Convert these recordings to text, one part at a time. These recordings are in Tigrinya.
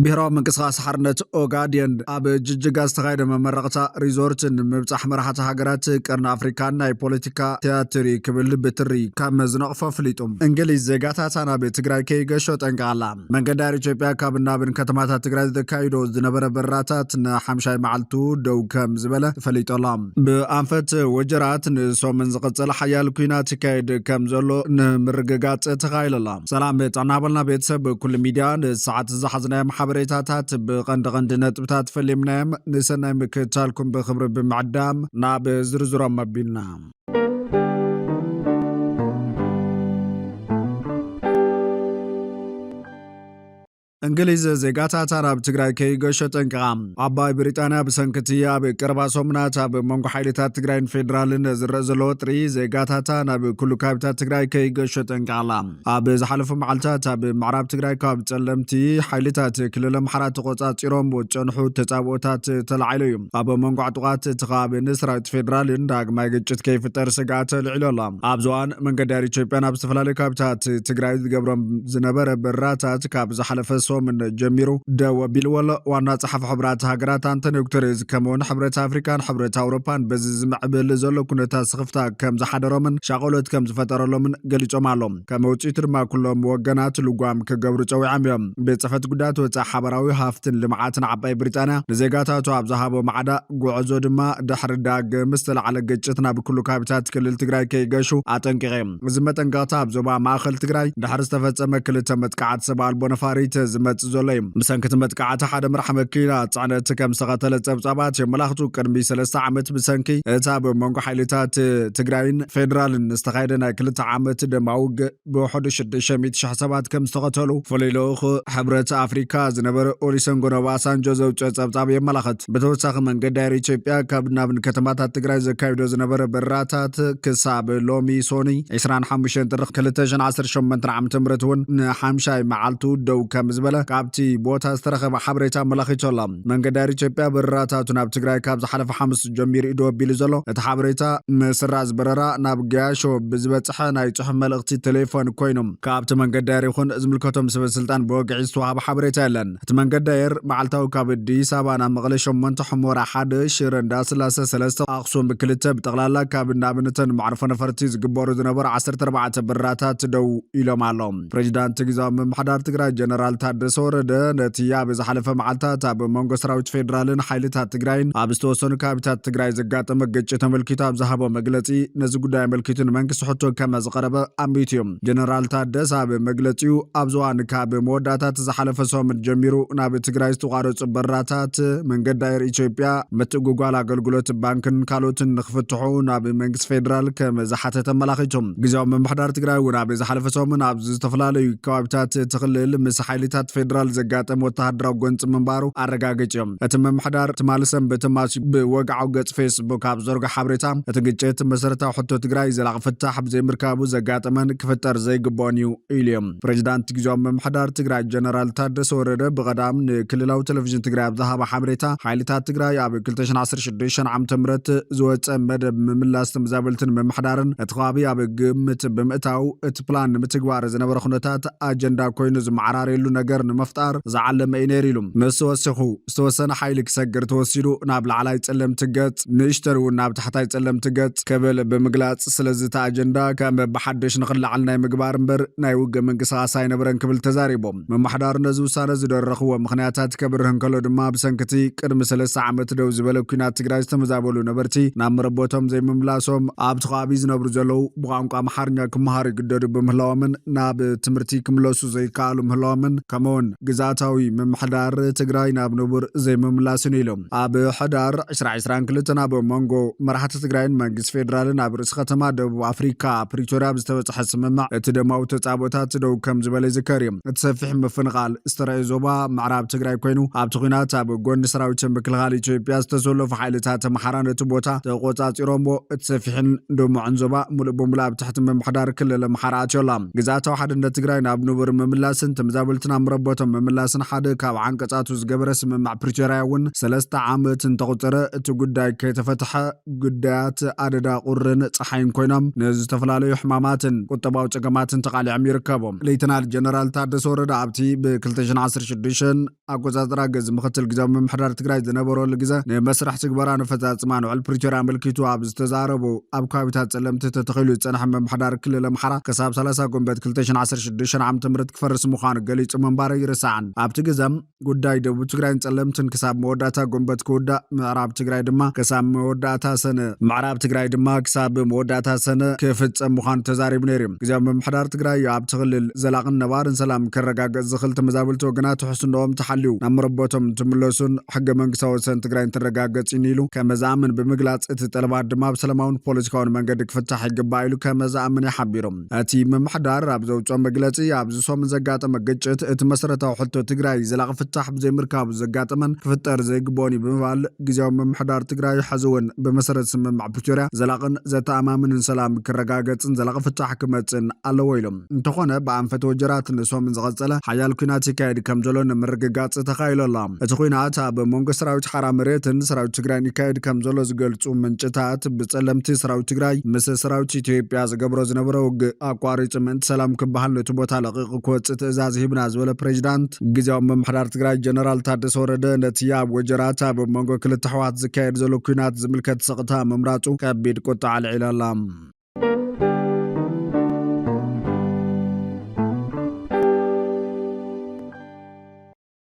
ብሔራዊ ምንቅስቃስ ሓርነት ኦጋዴን ኣብ ጅጅጋ ዝተኻየደ መመረቕታ ሪዞርትን ምብፃሕ መራሕቲ ሃገራት ቀርኒ ኣፍሪካን ናይ ፖለቲካ ቲያትሪ ክብል ብትሪ ካብ መዝነቕፎ ኣፍሊጡ እንግሊዝ ዜጋታታ ናብ ትግራይ ከይገሾ ጠንቀቓላ። መንገዲ ኣየር ኢትዮጵያ ካብ ናብን ከተማታት ትግራይ ዘካይዶ ዝነበረ በረራታት ንሓምሻይ መዓልቱ ደው ከም ዝበለ ፈሊጦላ። ብኣንፈት ወጀራት ንሶምን ዝቕፅል ሓያል ኩናት ይካየድ ከም ዘሎ ንምርግጋፅ ተኻይለላ። ሰላም ጥዕና ሃበልና ቤተሰብ ኩሉ ሚድያ ንሰዓት ዝሓዝናዮ ሓበሬታታት ብቐንዲ ነጥብታት ፈሊምናዮም ንሰናይ ምክትታልኩም ብክብሪ ብምዕዳም ናብ ዝርዝሮም መቢልና። እንግሊዝ ዜጋታታ ናብ ትግራይ ከይገሾ ጠንቀቓ። ዓባይ ብሪጣንያ ብሰንኪቲ ኣብ ቀረባ ሰሙናት ኣብ መንጎ ሓይልታት ትግራይን ፌደራልን ዝረአ ዘሎ ወጥሪ ዜጋታታ ናብ ኩሉ ከባቢታት ትግራይ ከይገሾ ጠንቀቓላ። ኣብ ዝሓለፉ መዓልትታት ኣብ ምዕራብ ትግራይ ካብ ጸለምቲ ሓይልታት ክልል ኣምሓራ ተቆጻጺሮም ወጨንሑ ተጻብኦታት ተላዒሉ እዩ። ኣብ መንጎ ዕጡቓት እቲ ከባቢ ሰራዊት ፌደራልን ዳግማይ ግጭት ከይፍጠር ስጋኣት ልዒሉ ኣሎ። ኣብ ዝዋን መንገዲ ኣየር ኢትዮጵያ ናብ ዝተፈላለዩ ከባቢታት ትግራይ ዝገብሮም ዝነበረ በረራታት ካብ ዝሓለፈ ሶምን ጀሚሩ ደው ኣቢልዎ። ዋና ጸሓፊ ሕብራት ሃገራት አንቶኒዮ ጉተሬዝ ከምኡውን ሕብረት ኣፍሪካን ሕብረት ኣውሮፓን በዚ ዝምዕብል ዘሎ ኩነታት ስኽፍታ ከም ዝሓደሮምን ሻቆሎት ከም ዝፈጠረሎምን ገሊፆም ኣሎም። ከም ውፅኢቱ ድማ ኩሎም ወገናት ልጓም ክገብሩ ፀዊዖም እዮም። ቤት ጽሕፈት ጉዳያት ወፃኢ ሓበራዊ ሃፍትን ልምዓትን ዓባይ ብሪጣንያ ንዜጋታቱ ኣብ ዝሃቦ ማዕዳ ጉዕዞ ድማ ድሕሪ ዳግም ዝተለዓለ ግጭት ናብ ኩሉ ከባቢታት ክልል ትግራይ ከይገሹ አጠንቂቐ። እዚ መጠንቀቕታ ኣብ ዞባ ማእኸል ትግራይ ድሕሪ ዝተፈጸመ ክልተ መጥቃዕቲ ሰብ ኣልቦ ነፋሪት ዝመጽ ዘሎ እዩ። ብሰንኪቲ መጥቃዕቲ ሓደ ምርሕ መኪና ጽዕነት ከም ዝተኸተለ ጸብጻባት የመላኽቱ። ቅድሚ 3 ዓመት ብሰንኪ እታ ብመንጎ ሓይልታት ትግራይን ፌደራልን ዝተኻየደ ናይ 2 ዓመት ደማዊ ውግእ ብውሕዱ 600,000 ሰባት ከም ዝተኸተሉ ፍሉይ ልኡኽ ሕብረት ኣፍሪካ ዝነበረ ኦሉሴጉን ኦባሳንጆ ዘውፅኦ ጸብጻብ የመላኽት። ብተወሳኺ መንገዲ ኣየር ኢትዮጵያ ካብ ናብን ከተማታት ትግራይ ዘካይዶ ዝነበረ በረራታት ክሳብ ሎሚ ሶኒ 25 ጥሪ 2018 ዓ.ም እውን ንሓምሻይ መዓልቱ ደው ከም ዝበለ ካብቲ ቦታ ዝተረኸበ ሓበሬታ መላኺቱ ኣሎ። መንገዲ ኣየር ኢትዮጵያ በረራታቱ ናብ ትግራይ ካብ ዝሓለፈ ሓሙስ ጀሚሩ ኢዶ ኣቢሉ ዘሎ እቲ ሓበሬታ ምስራዝ በረራ ናብ ገያሾ ብዝበፅሐ ናይ ጽሑፍ መልእኽቲ ቴሌፎን ኮይኑ ካብቲ መንገዲ ኣየር ይኹን ዝምልከቶም ሰበስልጣን ብወግዒ ዝተዋሃበ ሓበሬታ የለን። እቲ መንገዲ ኣየር መዓልታዊ ካብ ኣዲስ ኣበባ ናብ መቐለ 8 ሕሞራ 1 ሽረ እንዳስላሴ 3 ኣኽሱም 2 ብጠቕላላ ካብ ናብነተን ማዕርፎ ነፈርቲ ዝግበሩ ዝነበሩ 14 በረራታት ደው ኢሎም ኣሎም። ፕሬዚዳንት ግዝያዊ ምምሕዳር ትግራይ ጀነራል ታደሰ ወረደ ነቲ ኣብ ዝሓለፈ መዓልትታት ኣብ መንጎ ሰራዊት ፌደራልን ሓይልታት ትግራይን ኣብ ዝተወሰኑ ከባቢታት ትግራይ ዘጋጠመ ግጭት ተመልኪቱ ኣብ ዝሃቦ መግለጺ ነዚ ጉዳይ ኣመልኪቱ ንመንግስቲ ሕቶ ከም ዝቐረበ ኣንቢቱ እዩ። ጀነራል ታደሰ ኣብ መግለጺኡ ኣብ ዝዋን ካብ መወዳእታት ዝሓለፈ ሰሙን ጀሚሩ ናብ ትግራይ ዝተቋረፁ በረራታት መንገዲ ኣየር ኢትዮጵያ ምትግጓል ኣገልግሎት ባንክን ካልኦትን ንኽፍትሑ ናብ መንግስቲ ፌደራል ከም ዝሓተተ ኣመላኺቶም። ግዝያዊ ምምሕዳር ትግራይ እውን ኣብ ዝሓለፈ ሰሙን ኣብ ዝተፈላለዩ ከባቢታት ትኽልል ምስ ሓይልታት ፌደራል ዘጋጠመ ወተሃደራዊ ጎንፂ ምንባሩ ኣረጋጊጾም። እቲ ምምሕዳር ትማሊ ሰንበት ብወግዓዊ ገጽ ፌስቡክ ኣብ ዘርጎ ሓበሬታ እቲ ግጭት መሰረታዊ ሕቶ ትግራይ ዘላቕ ፍታሕ ብዘይምርካቡ ዘጋጠመን ክፍጠር ዘይግባኦን እዩ ኢሉ እዮም። ፕሬዚዳንት ግዝያዊ ምምሕዳር ትግራይ ጀነራል ታደሰ ወረደ ብቐዳም ንክልላዊ ቴሌቭዥን ትግራይ ኣብ ዝሃበ ሓበሬታ ሓይልታት ትግራይ ኣብ 2016 ዓ.ም ዝወፀ መደብ ምምላስ ተመዛበልትን ምምሕዳርን እቲ ከባቢ ኣብ ግምት ብምእታው እቲ ፕላን ንምትግባር ዝነበረ ኩነታት ኣጀንዳ ኮይኑ ዝመዓራረየሉ ነገር ንምፍጣር ዝዓለመ እዩ ነይሩ ኢሉ። ምስ ወሲኹ ዝተወሰነ ሓይሊ ክሰግር ተወሲዱ ናብ ላዕላይ ጸለምቲ ገጽ ንእሽተር እውን ናብ ታሕታይ ጸለምቲ ገጽ ክብል ብምግላጽ ስለዚ እቲ ኣጀንዳ ከም ብሓድሽ ንኽላዓል ናይ ምግባር እምበር ናይ ውግእ ምንቅስቓስ ኣይነበረን ክብል ተዛሪቦም። ምምሕዳር ነዚ ውሳነ ዝደረኽዎ ምኽንያታት ከብርህ እንከሎ ድማ ብሰንኪቲ ቅድሚ 3 ዓመት ደው ዝበለ ኩናት ትግራይ ዝተመዛበሉ ነበርቲ ናብ መረቦቶም ዘይምምላሶም ኣብቲ ከባቢ ዝነብሩ ዘለዉ ብቋንቋ ኣምሓርኛ ክመሃሩ ይግደዱ ብምህላዎምን ናብ ትምህርቲ ክምለሱ ዘይከኣሉ ምህላዎምን ከምኡውን ግዛታዊ ምምሕዳር ትግራይ ናብ ንቡር ዘይምምላስን ኢሎም። ኣብ ሕዳር 2022 ናብ መንጎ መራሕቲ ትግራይን መንግስቲ ፌደራልን ኣብ ርእሲ ከተማ ደቡብ ኣፍሪካ ፕሪቶሪያ ብዝተበፅሐ ስምምዕ እቲ ደማዊ ተጻቦታት ደው ከም ዝበለ ይዝከር እዩ። እቲ ሰፊሕ ምፍንቓል ዝተረኣየ ዞባ ምዕራብ ትግራይ ኮይኑ ኣብቲ ኩናት ኣብ ጎኒ ሰራዊት ምክልኻል ኢትዮጵያ ዝተሰለፉ ሓይልታት ኣምሓራ ነቲ ቦታ ተቆጻጺሮምዎ እቲ ሰፊሕን ድሙዕን ዞባ ሙሉእ ብሙሉእ ኣብ ትሕቲ ምምሕዳር ክልል ኣምሓራ ኣትዮ ኣሎ። ግዛታዊ ሓድነት ትግራይ ናብ ንቡር ምምላስን ተመዛበልትን ኣብ መረቦቶም መምላስን ሓደ ካብ ዓንቀጻቱ ዝገበረ ስምምዕ ፕሪቶሪያ እውን 3 ዓመት እንተቆፀረ እቲ ጉዳይ ከይተፈትሐ ጉዳያት ኣደዳ ቁርን ፀሓይን ኮይኖም ንዝተፈላለዩ ሕማማትን ቁጠባዊ ፀገማትን ተቃሊዖም ይርከቦም። ሌተናል ጀነራል ታደሰ ወረደ ኣብቲ ብ2016 ኣቆጻጽራ ገዝ ምክትል ግዜያዊ ምምሕዳር ትግራይ ዝነበረሉ ግዜ ንመስራሕ ትግበራ ንፈጻጽማ ንውዕል ፕሪቶሪያ ኣመልኪቱ ኣብ ዝተዛረቡ ኣብ ከባቢታት ጸለምቲ ተተኺሉ ዝጸንሐ ምምሕዳር ክልል ኣምሓራ ክሳብ 30 ጎንበት 2016 ዓ.ም ክፈርስ ምዃኑ ገሊጹ ምንባሩ ይርስዓን። ኣብቲ ግዜ ጉዳይ ደቡብ ትግራይን ጸለምትን ክሳብ መወዳእታ ጎንበት ክውዳእ ምዕራብ ትግራይ ድማ ክሳብ መወዳእታ ሰነ ክፍጸም ምዃኑ ተዛሪቡ ነይሩ። ግዜያዊ ምምሕዳር ትግራይ ኣብቲ ክልል ዘላቕን ነባርን ሰላም ከረጋግጽ ዝኽእል ተመዛበልቲ ወገናት ውሕስንኦም ተሓልዩ ናብ መረቦቶም ትምለሱን ሕገ መንግስታዊ ወሰን ትግራይ ተረጋገጽን ኢሉ ከመዛምን ብምግላጽ እቲ ጠለባት ድማ ብሰላማውን ፖለቲካውን መንገዲ ክፍታሕ ይግባእ ኢሉ ከመዛምን ይሓቢሮም። እቲ ምምሕዳር ኣብ ዘውፅኦ መግለጺ ኣብዚ ሰሙን ዘጋጠመ ግጭት እቲ መሰረታዊ ሕቶ ትግራይ ዘላቒ ፍታሕ ብዘይምርካቡ ዘጋጠመን ክፍጠር ዘይግባእን ብምባል ግዜያዊ ምምሕዳር ትግራይ ሕዚ እውን ብመሰረት ስምምዕ ፕሪቶሪያ ዘላቕን ዘተኣማምንን ሰላም ክረጋገጽን ዘላቒ ፍታሕ ክመጽን ኣለዎ ኢሎም። እንተኾነ ብኣንፈት ወጀራት ንሶምን ዝቐጸለ ሓያል ኩናት ይካየድ ከም ዘሎ ንምርግጋጽ ተኻኢሉ ኣሎ። እቲ ኩናት ኣብ መንጎ ሰራዊት ሓራ መሬትን ሰራዊት ትግራይን ይካየድ ከም ዘሎ ዝገልጹ ምንጭታት ብጸለምቲ ሰራዊት ትግራይ ምስ ሰራዊት ኢትዮጵያ ዝገብሮ ዝነበረ ውግእ ኣቋሪጹ ምእንቲ ሰላም ክበሃል ነቲ ቦታ ለቒቑ ክወፅእ ትእዛዝ ሂብና ዝበለ ፕሬዚዳንት ግዜያዊ ምምሕዳር ትግራይ ጀነራል ታደሰ ወረደ ነቲ ኣብ ወጀራት ኣብ መንጎ ክልተ ሕወሓት ዝካየድ ዘሎ ኩናት ዝምልከት ስቕታ ምምራፁ ከቢድ ቁጣ ኣልዒሉ ኣላ።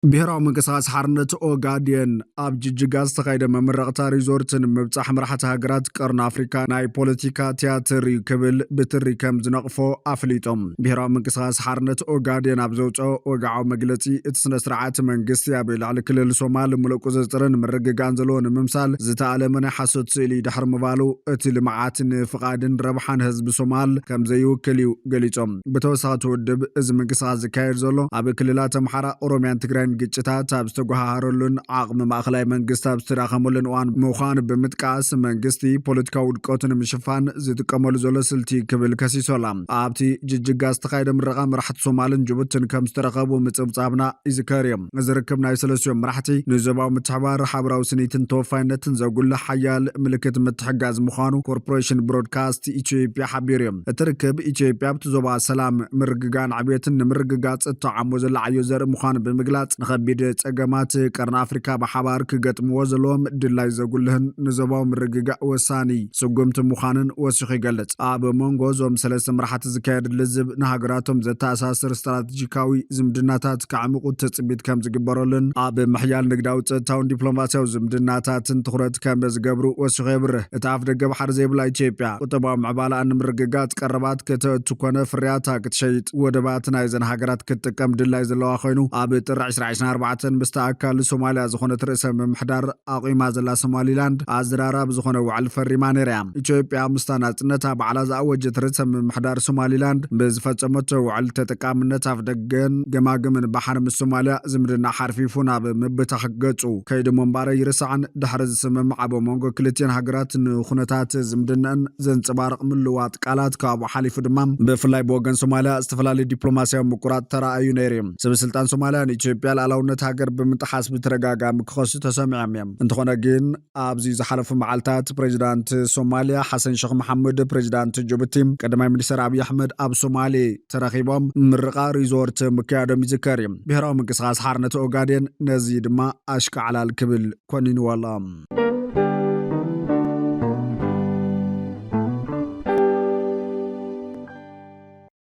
ብሔራዊ ምንቅስቓስ ሓርነት ኦጋዴን ኣብ ጅጅጋ ዝተኻየደ መመረቕታ ሪዞርትን ምብጻሕ መራሕቲ ሃገራት ቀርኒ ኣፍሪካ ናይ ፖለቲካ ቲያትር ክብል ብትሪ ከም ዝነቕፎ ኣፍሊጦም። ብሔራዊ ምንቅስቓስ ሓርነት ኦጋዴን ኣብ ዘውፅኦ ወግዓዊ መግለጺ እቲ ስነ ስርዓት መንግስቲ ኣብ ልዕሊ ክልል ሶማል ሙሉእ ቁፅፅርን ምርግጋእን ዘለዎ ንምምሳል ዝተኣለመ ናይ ሓሶት ስእሊ ድሕሪ ምባሉ እቲ ልምዓት ንፍቓድን ረብሓን ህዝቢ ሶማል ከም ዘይውክል እዩ ገሊፆም። ብተወሳኺ ትውድብ እዚ ምንቅስቓስ ዝካየድ ዘሎ ኣብ ክልላት ኣምሓራ ኦሮምያን ትግራይን ግጭታት ኣብ ዝተጓሃረሉን ዓቕሚ ማእኸላይ መንግስቲ ኣብ ዝተዳኸመሉን እዋን ምዃኑ ብምጥቃስ መንግስቲ ፖለቲካዊ ውድቀቱ ንምሽፋን ዝጥቀመሉ ዘሎ ስልቲ ክብል ከሲሶላ። ኣብቲ ጅጅጋ ዝተኻየደ ምረቓ መራሕቲ ሶማልን ጅቡትን ከም ዝተረኸቡ ምፅብፃብና ይዝከር እዮም። ዝርክብ ናይ ሰለስቲኦም መራሕቲ ንዞባዊ ምትሕብባር ሓበራዊ ስኒትን ተወፋይነትን ዘጉልሕ ሓያል ምልክት ምትሕጋዝ ምዃኑ ኮርፖሬሽን ብሮድካስት ኢትዮጵያ ሓቢሩ እዮም። እቲ ርክብ ኢትዮጵያ ኣብቲ ዞባ ሰላም ምርግጋእን ዕብየትን ንምርግጋጽ እተዓሞ ዘላ ዓዮ ዘርኢ ምዃኑ ብምግላጽ ንኸቢድ ፀገማት ቀርኒ ኣፍሪካ ብሓባር ክገጥምዎ ዘለዎም ድላይ ዘጉልህን ንዞባዊ ምርግጋእ ወሳኒ ስጉምቲ ምዃንን ወሲኹ ይገልጽ። ኣብ መንጎ እዞም ሰለስተ መራሕቲ ዝካየድ ልዝብ ንሃገራቶም ዘተኣሳስር ስትራቴጂካዊ ዝምድናታት ከዕምቁ ትፅቢት ከም ዝግበረሉን ኣብ ምሕያል ንግዳዊ ፀጥታውን ዲፕሎማስያዊ ዝምድናታትን ትኩረት ከም ዝገብሩ ወሲኹ የብርህ። እቲ ኣፍ ደገ ባሕሪ ዘይብላ ኢትዮጵያ ቁጠባዊ ምዕባላ ንምርግጋጽ ቀረባት ክትእቱ ኮነ ፍርያታ ክትሸይጥ ወደባት ናይዘን ሃገራት ክትጥቀም ድላይ ዘለዋ ኮይኑ ኣብ ጥሪ 2024 ምስተኣካል ሶማልያ ዝኾነት ርእሰ ምምሕዳር ኣቂማ ዘላ ሶማሊላንድ ኣዘራራብ ዝኾነ ውዕል ፈሪማ ነይራ። ኢትዮጵያ ምስታ ናጽነታ በዓላ ዝኣወጀት ርእሰ ምምሕዳር ሶማሊላንድ ብዝፈጸመቶ ውዕል ተጠቃምነት ኣፍ ደገን ገማግምን ባሕሪ ምስ ሶማልያ ዝምድና ሓርፊፉ ናብ ምብታሕ ገጹ ከይዲ ምንባረ ይርስዓን ድሕሪ ዝስምምዕ ኣብ መንጎ ክልቲአን ሃገራት ንኹነታት ዝምድናን ዘንጸባርቕ ምልዋጥ ቃላት ካብኡ ሓሊፉ ድማ ብፍላይ ብወገን ሶማልያ ዝተፈላለዩ ዲፕሎማስያዊ ምቁራት ተራእዩ ነይሩ። ሰበስልጣን ሶማልያ ንኢትዮጵያ ሉዓላውነት ሃገር ብምጥሓስ ብተረጋጋሚ ክኸሱ ተሰሚዖም እዮም። እንተኾነ ግን ኣብዚ ዝሓለፉ መዓልታት ፕሬዚዳንት ሶማልያ ሓሰን ሼክ መሐመድ ፕሬዚዳንት ጅቡቲ ቀዳማይ ሚኒስትር ኣብይ ኣሕመድ ኣብ ሶማሌ ተረኺቦም ምርቓ ሪዞርት ምክያዶም ይዝከር እዩ። ብሔራዊ ምንቅስቓስ ሓርነት ኦጋዴን ነዚ ድማ ኣሽከዕላል ክብል ኮኒንዎላ።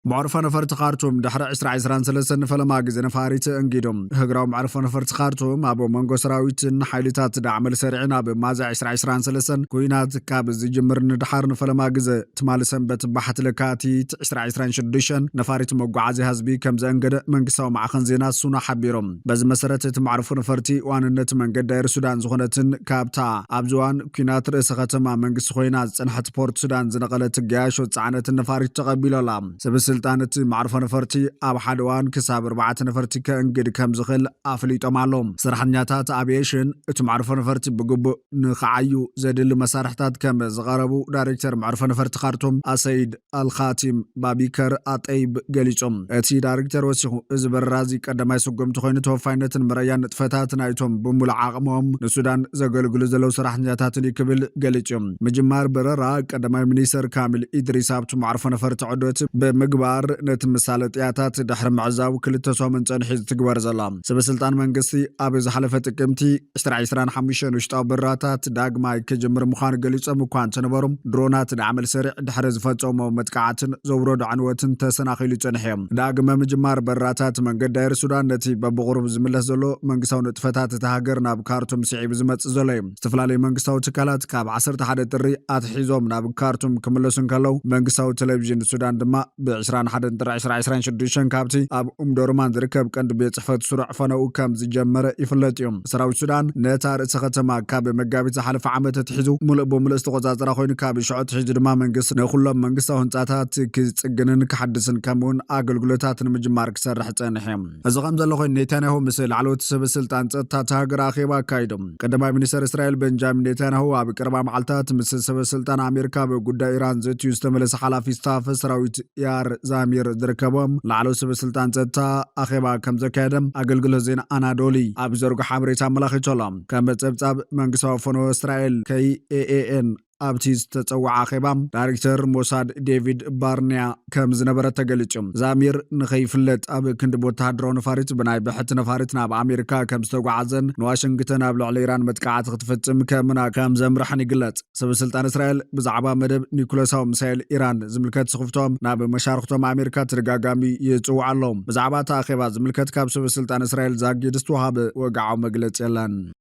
معرفة نفرت خارتوم دحر 2023 فلما ግዜ ነፋሪት እንጊዶም ህግራው معرفة نفرت خارتوم أبو منغو سراويت حيلتات دعمل سريعين أبو مازع 2023 كوينات كاب زجمر ندحر نفلما ግዜ تمال سنبت بحت لكاتيت 2026 نفاريت مقعازي هزبي كم زنقد منقساو معخن زينا سونا حبيروم بز مسارت معرفة نفرتي واننت منقد داير سودان زخونتن كابتا أبزوان كوينات رئيس ختما منقس خوينات سنحت بورت سودان زنقلت قياش وتسعانت النفاريت تقبيلو لام سبسلطان سبسلطانة معرفة نفرتي أب حدوان كساب 4 نفرتي كأنجد كم زخل أفليتو معلوم سرحنياتات أبيشن معرفة نفرتي بقب نخعيو زدل مسارحتات كم زغربو دايركتور معرفة نفرتي خارتم أسيد الخاتم بابيكر أطيب قليتم أتي دايركتور وسيخو إزبر رازي قدما يسقم تخوين توفاينة مريان نتفتات نايتم بمول عاقمهم نسودان زغلغلو زلو سرحنياتات كبل قليتم مجمار بررا قدما منيسر كامل إدريس أبتو معرفة نفرتي عدوت بمقبار نتمسالت ياتات دحر معزاو كل تسومن تنحيز تقبر زلام سبسلطان منقسي أبي زحلفة قمتي 25 وشطاو براتات داقماي كجمر مخان قليصم وكوان تنبرم درونات دعمل سريع دحر زفتصومو متقعاتن زورود عنوتن تسناخيلو تنحيم داقما مجمار براتات من قداير سودان نتي ببغرب زملس زلو منقساو نتفتات تهاجر ناب كارتوم سعيب زمت زليم استفلالي منقساو تكالات كاب 11 تري اتحيزوم ناب كارتوم كملسن كلو منقساو تلفزيون سودان دما ب 21 تري 2026 كابتي اب دورمان دركب قند بيت صحفت سرع فنو كم زجمره يفلطيوم سراو سودان نتار سختما كاب مغابيت حلف عامه تحيزو ملء بملء استقزازرا خوين كاب شعت حج دما منقس نخلم منقساو هنصاتات كصغنن كحدثن كمون اغلغلوتات نمجمار كسرح صنحيم ازغم زلو خوين نيتانياهو مسل علوت سبسلطان صتا تاغرا خيبا كايدم قدما منستر اسرائيل بنجامين نيتانياهو اب قربا معلتات مسل سبسلطان امريكا بغدا ايران زت يستملس حلافي ستاف سراويت يار زامير دركبم لعلو سبسلطان صتا اخيبا كم زكادم اغلغلو زين انادولي اب زرغ حمريتا ملاخيتولم كم بصبصاب منغسو فنو اسرائيل KAAN أبتيز تتوعى خيبام دايركتور موساد ديفيد بارنيا كم زنبرة تقليتشم زامير نخيفلت أب كند بوتهادرو نفاريت بناي بحت نفاريت ناب أمريكا كم ستوقع زن نواشنغتن أبلو على إيران متقاعد تفتم كمنا كم زمرحني قلت سبسلطان إسرائيل بزعبا مدب نيكولاس مسائل إيران زملكت سخفتهم ناب مشاركتهم أمريكا ترقاقامي يتوعى لهم بزعبا تاخيبا زملكت كاب سبسلطان إسرائيل زاق يدستوها بوقعوا مقلت يلان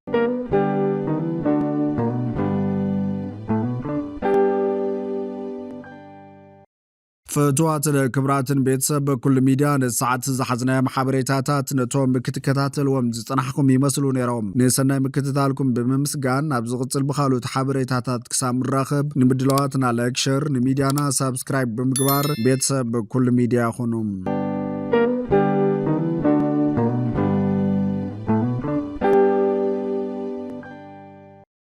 فتوات الكبراتن بيتسب كل ميدان الساعات زحزنا محابريتاتات نتوم بكتكتاتل ومزطنحكم يمثلوا نيروم نسنا مكتتالكم بممسغان ابزغصل بخالو تحابريتاتات كسام الراخب نمدلواتنا لايك شير نميديانا سبسكرايب بمقبار بيتسب كل ميديا خنوم